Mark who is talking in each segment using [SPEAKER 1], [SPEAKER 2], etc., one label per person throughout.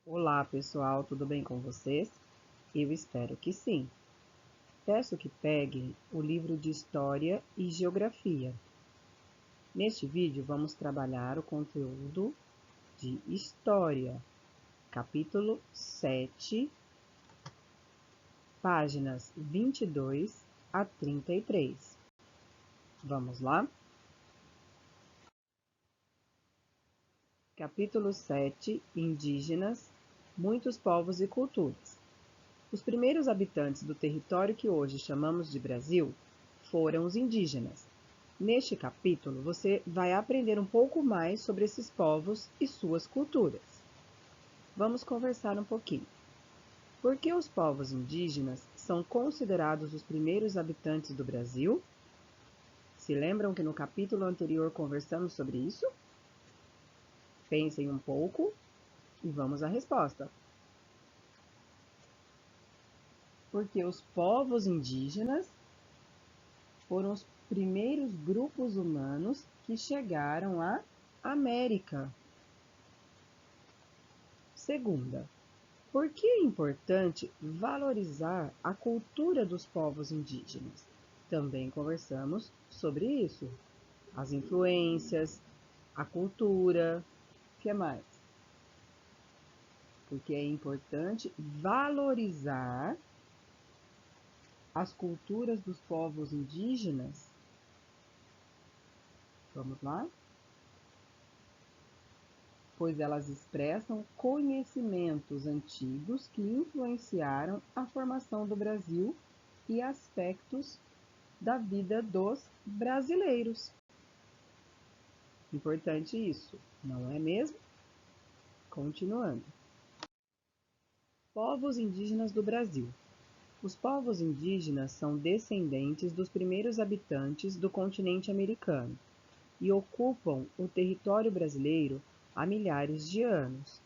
[SPEAKER 1] Olá, pessoal, tudo bem com vocês? Eu espero que sim. Peço que peguem o livro de História e Geografia. Neste vídeo, vamos trabalhar o conteúdo de História, capítulo 7, páginas 22 a 33. Vamos lá? Capítulo 7, Indígenas, muitos povos e culturas. Os primeiros habitantes do território que hoje chamamos de Brasil foram os indígenas. Neste capítulo, você vai aprender um pouco mais sobre esses povos e suas culturas. Vamos conversar um pouquinho. Por que os povos indígenas são considerados os primeiros habitantes do Brasil? Se lembram que no capítulo anterior conversamos sobre isso? Pensem um pouco e vamos à resposta. Porque os povos indígenas foram os primeiros grupos humanos que chegaram à América. Segunda, por que é importante valorizar a cultura dos povos indígenas? Também conversamos sobre isso. As influências, a cultura, o que mais? Porque é importante valorizar as culturas dos povos indígenas. Vamos lá? Pois elas expressam conhecimentos antigos que influenciaram a formação do Brasil e aspectos da vida dos brasileiros. Importante isso, não é mesmo? Continuando. Povos indígenas do Brasil. Os povos indígenas são descendentes dos primeiros habitantes do continente americano e ocupam o território brasileiro há milhares de anos.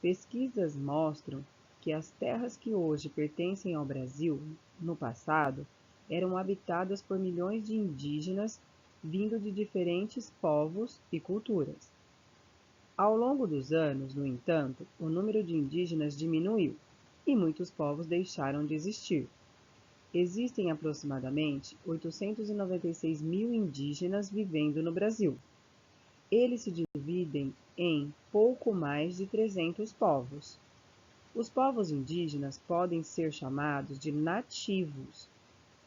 [SPEAKER 1] Pesquisas mostram que as terras que hoje pertencem ao Brasil, no passado, eram habitadas por milhões de indígenas vindo de diferentes povos e culturas. Ao longo dos anos, no entanto, o número de indígenas diminuiu e muitos povos deixaram de existir. Existem aproximadamente 896 mil indígenas vivendo no Brasil. Eles se dividem em pouco mais de 300 povos. Os povos indígenas podem ser chamados de nativos,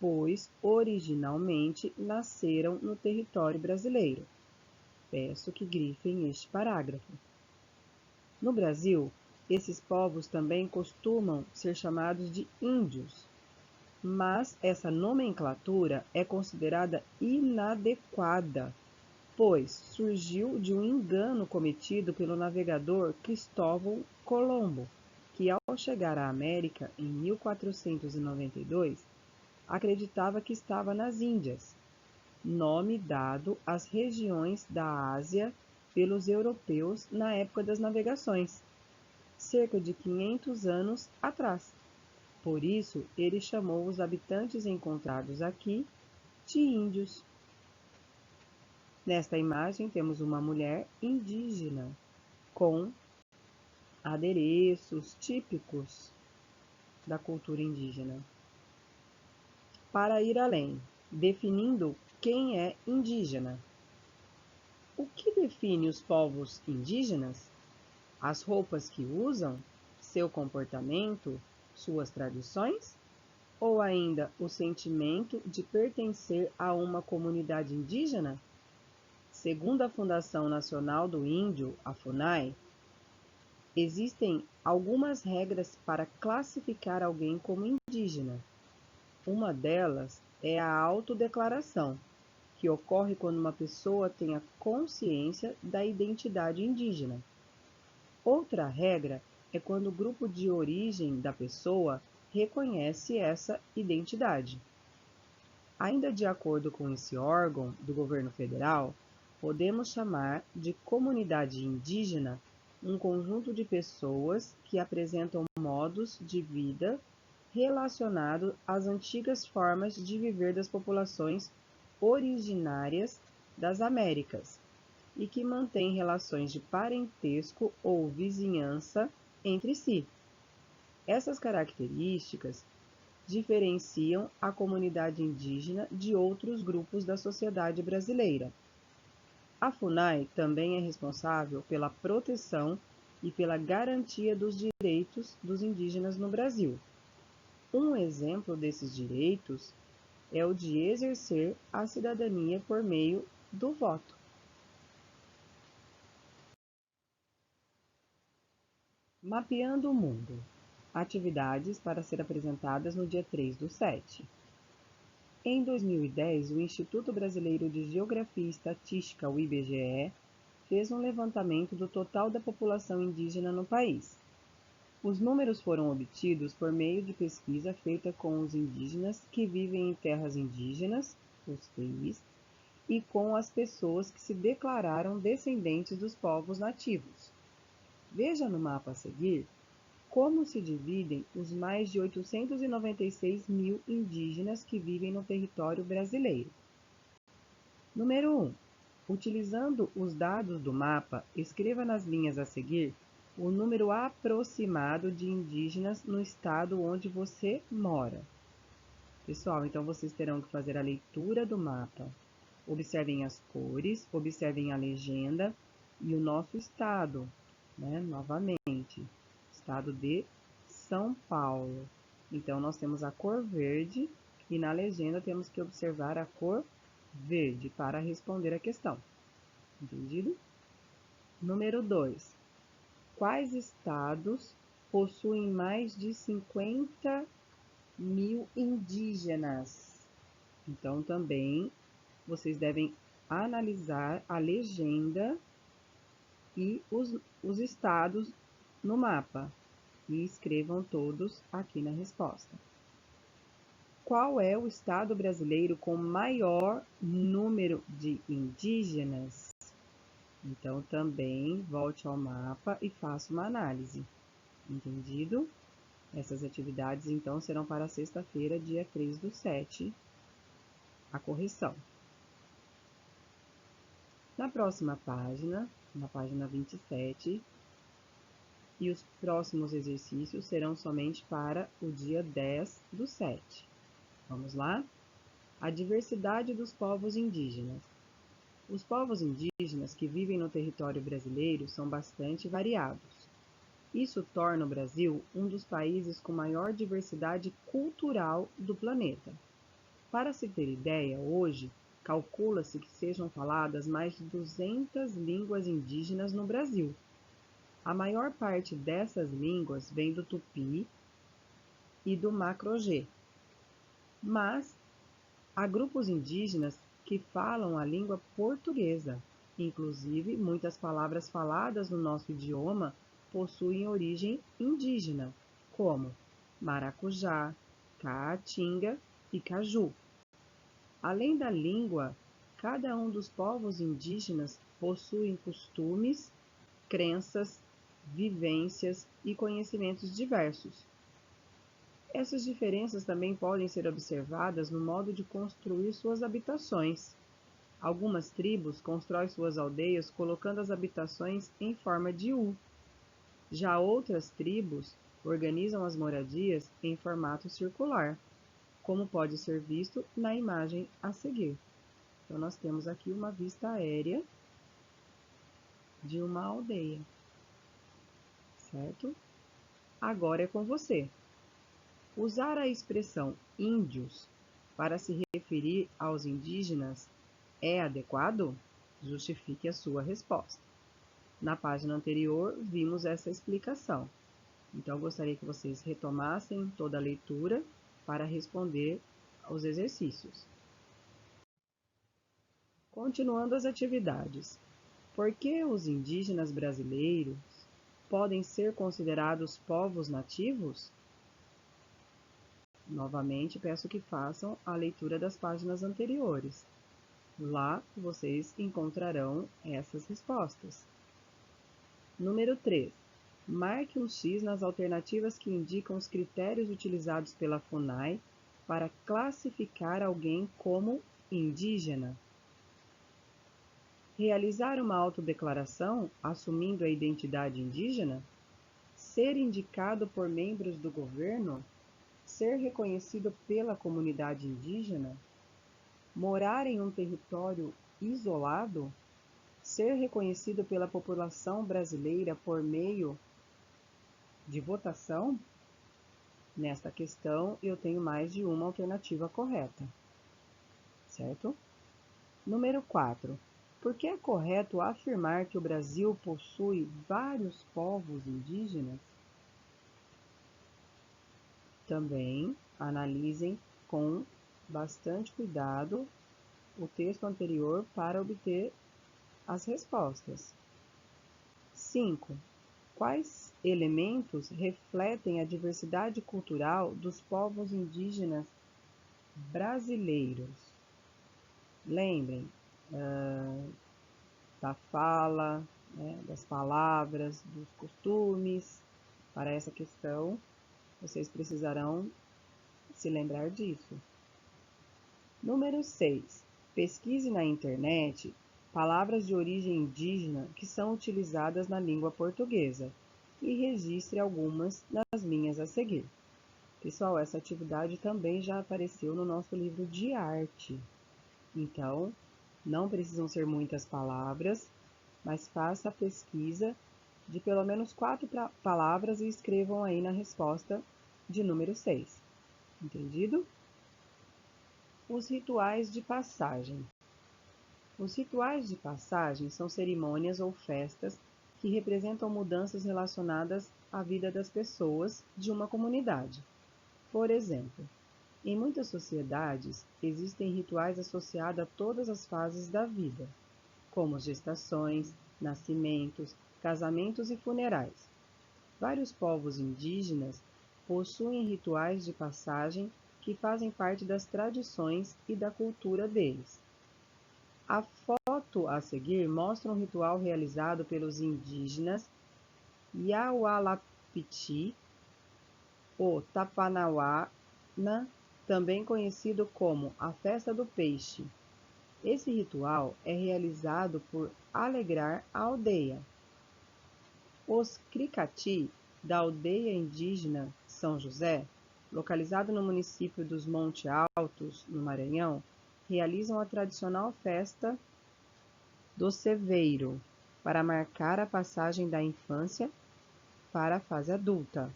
[SPEAKER 1] pois originalmente nasceram no território brasileiro. Peço que grifem este parágrafo. No Brasil, esses povos também costumam ser chamados de índios, mas essa nomenclatura é considerada inadequada, pois surgiu de um engano cometido pelo navegador Cristóvão Colombo, que ao chegar à América em 1492, acreditava que estava nas Índias, nome dado às regiões da Ásia pelos europeus na época das navegações, cerca de 500 anos atrás. Por isso, ele chamou os habitantes encontrados aqui de índios. Nesta imagem, temos uma mulher indígena com adereços típicos da cultura indígena. Para ir além, definindo quem é indígena. O que define os povos indígenas? As roupas que usam, seu comportamento, suas tradições? Ou ainda o sentimento de pertencer a uma comunidade indígena? Segundo a Fundação Nacional do Índio, a FUNAI, existem algumas regras para classificar alguém como indígena. Uma delas é a autodeclaração, que ocorre quando uma pessoa tem a consciência da identidade indígena. Outra regra é quando o grupo de origem da pessoa reconhece essa identidade. Ainda de acordo com esse órgão do governo federal, podemos chamar de comunidade indígena um conjunto de pessoas que apresentam modos de vida relacionados às antigas formas de viver das populações originárias das Américas e que mantêm relações de parentesco ou vizinhança entre si. Essas características diferenciam a comunidade indígena de outros grupos da sociedade brasileira. A FUNAI também é responsável pela proteção e pela garantia dos direitos dos indígenas no Brasil. Um exemplo desses direitos é o de exercer a cidadania por meio do voto. Mapeando o mundo. Atividades para ser apresentadas no dia 3/7. Em 2010, o Instituto Brasileiro de Geografia e Estatística, o IBGE, fez um levantamento do total da população indígena no país. Os números foram obtidos por meio de pesquisa feita com os indígenas que vivem em terras indígenas, os TIs, e com as pessoas que se declararam descendentes dos povos nativos. Veja no mapa a seguir como se dividem os mais de 896 mil indígenas que vivem no território brasileiro. Número 1. Utilizando os dados do mapa, escreva nas linhas a seguir o número aproximado de indígenas no estado onde você mora. Pessoal, então vocês terão que fazer a leitura do mapa. Observem as cores, observem a legenda e o nosso estado, novamente. Estado de São Paulo. Então, nós temos a cor verde e na legenda temos que observar a cor verde para responder a questão. Entendido? Número 2. Quais estados possuem mais de 50 mil indígenas? Então, também vocês devem analisar a legenda e os estados no mapa e escrevam todos aqui na resposta. Qual é o estado brasileiro com maior número de indígenas? Então, também volte ao mapa e faça uma análise. Entendido? Essas atividades, então, serão para sexta-feira, dia 3/7, a correção. Na próxima página, na página 27, e os próximos exercícios serão somente para o dia 10/7. Vamos lá? A diversidade dos povos indígenas. Os povos indígenas que vivem no território brasileiro são bastante variados. Isso torna o Brasil um dos países com maior diversidade cultural do planeta. Para se ter ideia, hoje, calcula-se que sejam faladas mais de 200 línguas indígenas no Brasil. A maior parte dessas línguas vem do tupi e do macro-G. Mas há grupos indígenas que falam a língua portuguesa. Inclusive, muitas palavras faladas no nosso idioma possuem origem indígena, como maracujá, caatinga e caju. Além da língua, cada um dos povos indígenas possui costumes, crenças, vivências e conhecimentos diversos. Essas diferenças também podem ser observadas no modo de construir suas habitações. Algumas tribos constroem suas aldeias colocando as habitações em forma de U. Já outras tribos organizam as moradias em formato circular, como pode ser visto na imagem a seguir. Então, nós temos aqui uma vista aérea de uma aldeia, certo? Agora é com você. Usar a expressão índios para se referir aos indígenas é adequado? Justifique a sua resposta. Na página anterior, vimos essa explicação. Então, gostaria que vocês retomassem toda a leitura para responder aos exercícios. Continuando as atividades. Por que os indígenas brasileiros podem ser considerados povos nativos? Novamente, peço que façam a leitura das páginas anteriores. Lá vocês encontrarão essas respostas. Número 3. Marque um X nas alternativas que indicam os critérios utilizados pela FUNAI para classificar alguém como indígena. Realizar uma autodeclaração assumindo a identidade indígena? ser indicado por membros do governo, ser reconhecido pela comunidade indígena, morar em um território isolado, ser reconhecido pela população brasileira por meio de votação? Nesta questão, eu tenho mais de uma alternativa correta, certo? Número 4. Por que é correto afirmar que o Brasil possui vários povos indígenas? Também analisem com bastante cuidado o texto anterior para obter as respostas. 5. Quais elementos refletem a diversidade cultural dos povos indígenas brasileiros? Lembrem da fala, das palavras, dos costumes. Para essa questão, vocês precisarão se lembrar disso. Número 6. Pesquise na internet palavras de origem indígena que são utilizadas na língua portuguesa e registre algumas nas linhas a seguir. Pessoal, essa atividade também já apareceu no nosso livro de arte. Então, não precisam ser muitas palavras, mas faça a pesquisa de pelo menos 4 palavras e escrevam aí na resposta de número 6. Entendido? Os rituais de passagem. Os rituais de passagem são cerimônias ou festas que representam mudanças relacionadas à vida das pessoas de uma comunidade. Por exemplo, em muitas sociedades existem rituais associados a todas as fases da vida, como gestações, nascimentos, casamentos e funerais. Vários povos indígenas possuem rituais de passagem que fazem parte das tradições e da cultura deles. A foto a seguir mostra um ritual realizado pelos indígenas Yaualapiti, o Tapanauana, também conhecido como a Festa do Peixe. Esse ritual é realizado por alegrar a aldeia. Os Cricati, da aldeia indígena São José, localizado no município dos Montes Altos, no Maranhão, realizam a tradicional festa do Ceveiro, para marcar a passagem da infância para a fase adulta.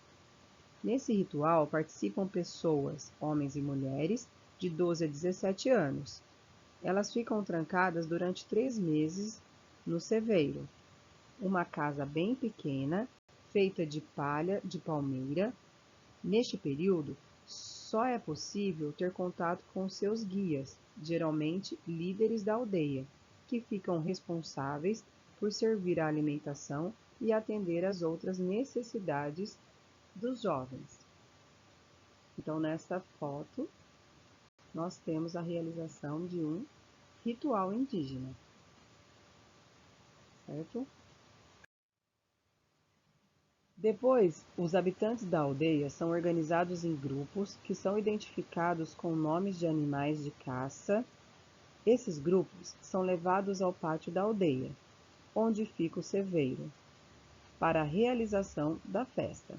[SPEAKER 1] Nesse ritual participam pessoas, homens e mulheres, de 12 a 17 anos. Elas ficam trancadas durante 3 meses no ceveiro, uma casa bem pequena, feita de palha de palmeira. Neste período, só é possível ter contato com seus guias, geralmente líderes da aldeia, que ficam responsáveis por servir a alimentação e atender às outras necessidades dos jovens. Então, nesta foto, nós temos a realização de um ritual indígena, certo? Depois, os habitantes da aldeia são organizados em grupos que são identificados com nomes de animais de caça. Esses grupos são levados ao pátio da aldeia, onde fica o ceveiro, para a realização da festa.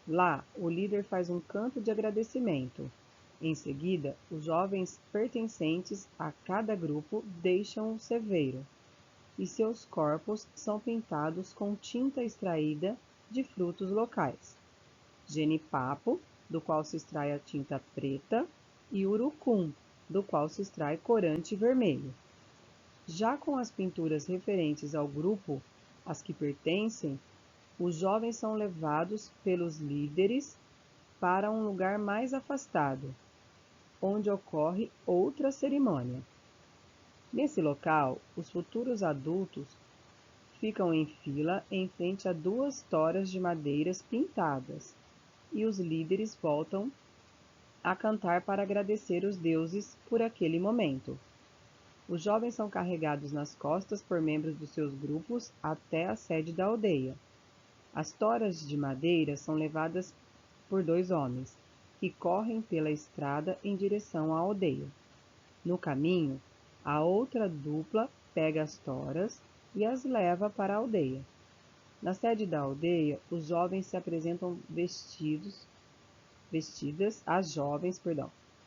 [SPEAKER 1] Lá, o líder faz um canto de agradecimento. Em seguida, os jovens pertencentes a cada grupo deixam o ceveiro e seus corpos são pintados com tinta extraída de frutos locais, jenipapo, do qual se extrai a tinta preta, e urucum, do qual se extrai corante vermelho. Já com as pinturas referentes ao grupo às que pertencem, os jovens são levados pelos líderes para um lugar mais afastado, onde ocorre outra cerimônia. Nesse local, os futuros adultos ficam em fila em frente a 2 toras de madeiras pintadas, e os líderes voltam a cantar para agradecer os deuses por aquele momento. Os jovens são carregados nas costas por membros dos seus grupos até a sede da aldeia. As toras de madeira são levadas por 2 homens, que correm pela estrada em direção à aldeia. No caminho, a outra dupla pega as toras e as leva para a aldeia. Na sede da aldeia, os jovens se apresentam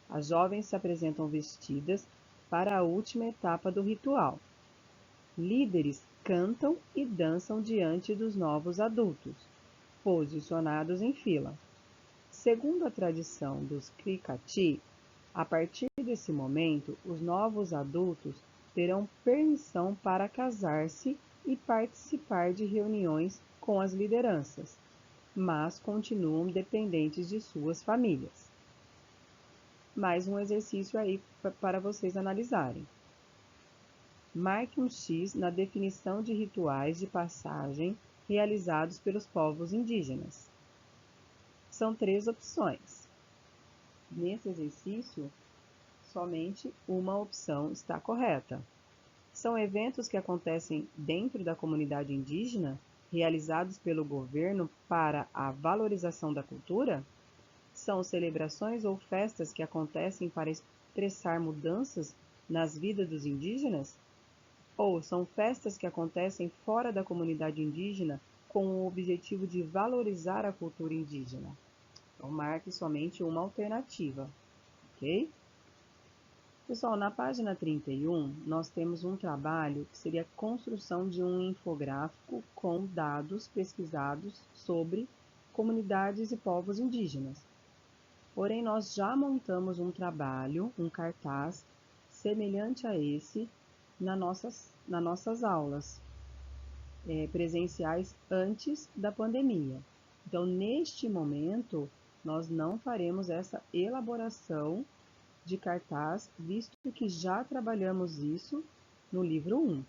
[SPEAKER 1] as jovens se apresentam vestidas para a última etapa do ritual. Líderes cantam e dançam diante dos novos adultos, posicionados em fila. Segundo a tradição dos Krikati, a partir desse momento, os novos adultos terão permissão para casar-se e participar de reuniões com as lideranças, mas continuam dependentes de suas famílias. Mais um exercício aí para vocês analisarem. Marque um X na definição de rituais de passagem realizados pelos povos indígenas. São 3 opções. Nesse exercício, somente uma opção está correta. São eventos que acontecem dentro da comunidade indígena, realizados pelo governo para a valorização da cultura? São celebrações ou festas que acontecem para expressar mudanças nas vidas dos indígenas? Ou são festas que acontecem fora da comunidade indígena com o objetivo de valorizar a cultura indígena? Então, marque somente uma alternativa, ok? Pessoal, na página 31, nós temos um trabalho que seria a construção de um infográfico com dados pesquisados sobre comunidades e povos indígenas. Porém, nós já montamos um trabalho, um cartaz, semelhante a esse nas nossas aulas presenciais antes da pandemia. Então, neste momento, nós não faremos essa elaboração de cartaz, visto que já trabalhamos isso no livro 1.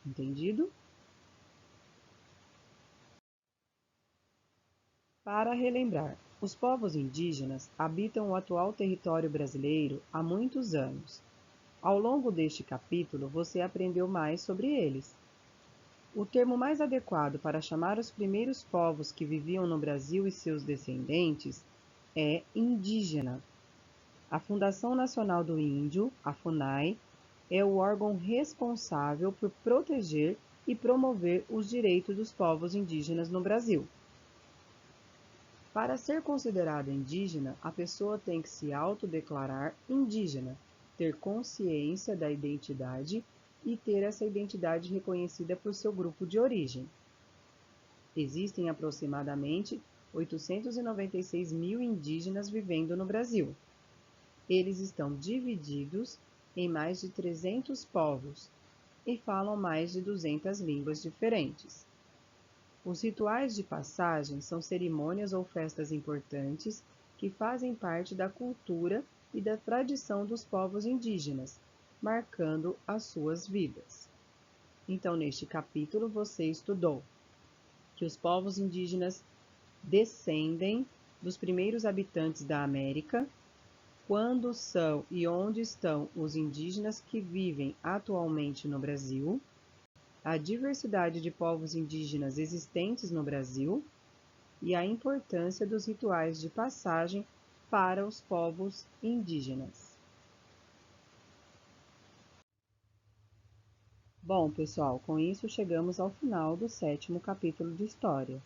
[SPEAKER 1] Entendido? Para relembrar, os povos indígenas habitam o atual território brasileiro há muitos anos. Ao longo deste capítulo, você aprendeu mais sobre eles. O termo mais adequado para chamar os primeiros povos que viviam no Brasil e seus descendentes é indígena. A Fundação Nacional do Índio, a FUNAI, é o órgão responsável por proteger e promover os direitos dos povos indígenas no Brasil. Para ser considerada indígena, a pessoa tem que se autodeclarar indígena, ter consciência da identidade e ter essa identidade reconhecida por seu grupo de origem. Existem aproximadamente 896 mil indígenas vivendo no Brasil. Eles estão divididos em mais de 300 povos e falam mais de 200 línguas diferentes. Os rituais de passagem são cerimônias ou festas importantes que fazem parte da cultura e da tradição dos povos indígenas, marcando as suas vidas. Então, neste capítulo, você estudou que os povos indígenas descendem dos primeiros habitantes da América, quando são e onde estão os indígenas que vivem atualmente no Brasil, a diversidade de povos indígenas existentes no Brasil e a importância dos rituais de passagem para os povos indígenas. Bom, pessoal, com isso chegamos ao final do 7º capítulo de História.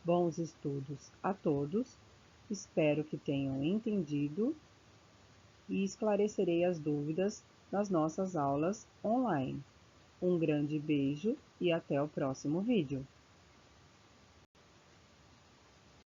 [SPEAKER 1] Bons estudos a todos, espero que tenham entendido e esclarecerei as dúvidas nas nossas aulas online. Um grande beijo e até o próximo vídeo.